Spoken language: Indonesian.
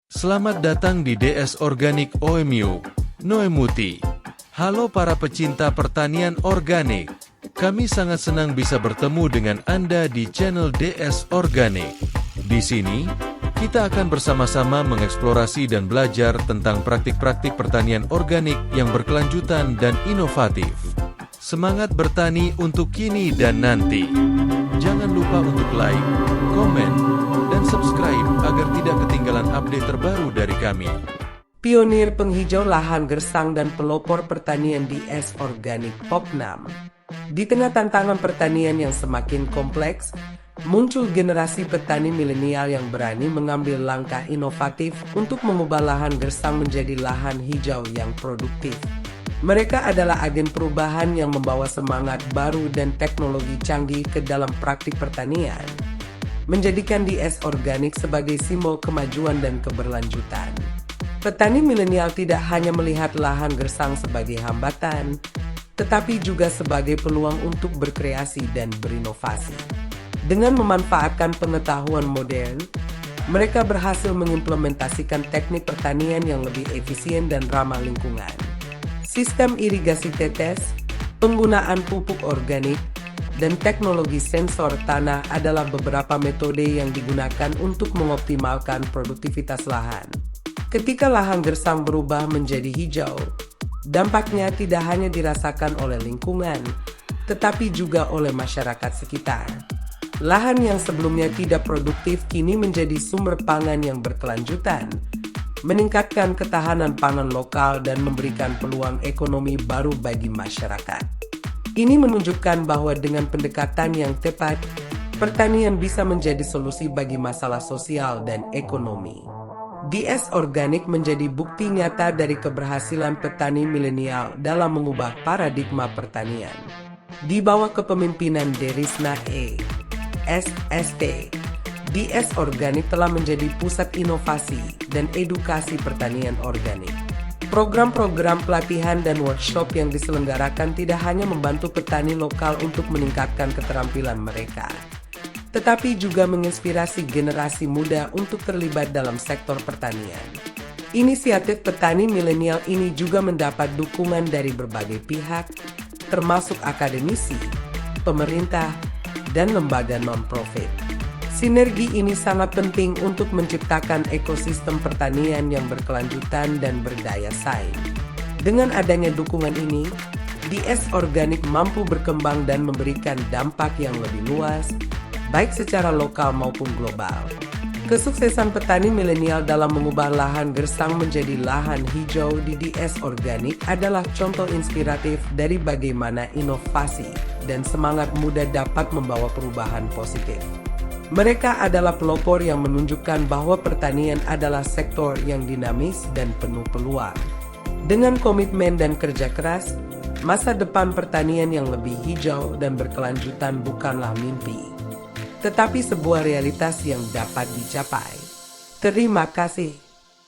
Selamat datang di DS Organik OMU, Noemuti. Halo para pecinta pertanian organik. Kami sangat senang bisa bertemu dengan Anda di channel DS Organik. Di sini, kita akan bersama-sama mengeksplorasi dan belajar tentang praktik-praktik pertanian organik yang berkelanjutan dan inovatif. Semangat bertani untuk kini dan nanti. Jangan lupa untuk like, komen, dan subscribe agar tidak ketinggalan update terbaru dari kami. Pionir penghijau lahan gersang dan pelopor pertanian DS Organik Popnam. Di tengah tantangan pertanian yang semakin kompleks, muncul generasi petani milenial yang berani mengambil langkah inovatif untuk mengubah lahan gersang menjadi lahan hijau yang produktif. Mereka adalah agen perubahan yang membawa semangat baru dan teknologi canggih ke dalam praktik pertanian, menjadikan DS Organik sebagai simbol kemajuan dan keberlanjutan. Petani milenial tidak hanya melihat lahan gersang sebagai hambatan, tetapi juga sebagai peluang untuk berkreasi dan berinovasi. Dengan memanfaatkan pengetahuan modern, mereka berhasil mengimplementasikan teknik pertanian yang lebih efisien dan ramah lingkungan. Sistem irigasi tetes, penggunaan pupuk organik, dan teknologi sensor tanah adalah beberapa metode yang digunakan untuk mengoptimalkan produktivitas lahan. Ketika lahan gersang berubah menjadi hijau, dampaknya tidak hanya dirasakan oleh lingkungan, tetapi juga oleh masyarakat sekitar. Lahan yang sebelumnya tidak produktif kini menjadi sumber pangan yang berkelanjutan, meningkatkan ketahanan pangan lokal dan memberikan peluang ekonomi baru bagi masyarakat. Ini menunjukkan bahwa dengan pendekatan yang tepat, pertanian bisa menjadi solusi bagi masalah sosial dan ekonomi. DS Organik menjadi bukti nyata dari keberhasilan petani milenial dalam mengubah paradigma pertanian. Di bawah kepemimpinan Derisna SST, DS Organik telah menjadi pusat inovasi dan edukasi pertanian organik. Program-program pelatihan dan workshop yang diselenggarakan tidak hanya membantu petani lokal untuk meningkatkan keterampilan mereka, tetapi juga menginspirasi generasi muda untuk terlibat dalam sektor pertanian. Inisiatif petani milenial ini juga mendapat dukungan dari berbagai pihak, termasuk akademisi, pemerintah, dan lembaga non-profit. Sinergi ini sangat penting untuk menciptakan ekosistem pertanian yang berkelanjutan dan berdaya saing. Dengan adanya dukungan ini, DS Organik mampu berkembang dan memberikan dampak yang lebih luas, baik secara lokal maupun global. Kesuksesan petani milenial dalam mengubah lahan gersang menjadi lahan hijau di DS Organik adalah contoh inspiratif dari bagaimana inovasi dan semangat muda dapat membawa perubahan positif. Mereka adalah pelopor yang menunjukkan bahwa pertanian adalah sektor yang dinamis dan penuh peluang. Dengan komitmen dan kerja keras, masa depan pertanian yang lebih hijau dan berkelanjutan bukanlah mimpi, tetapi sebuah realitas yang dapat dicapai. Terima kasih.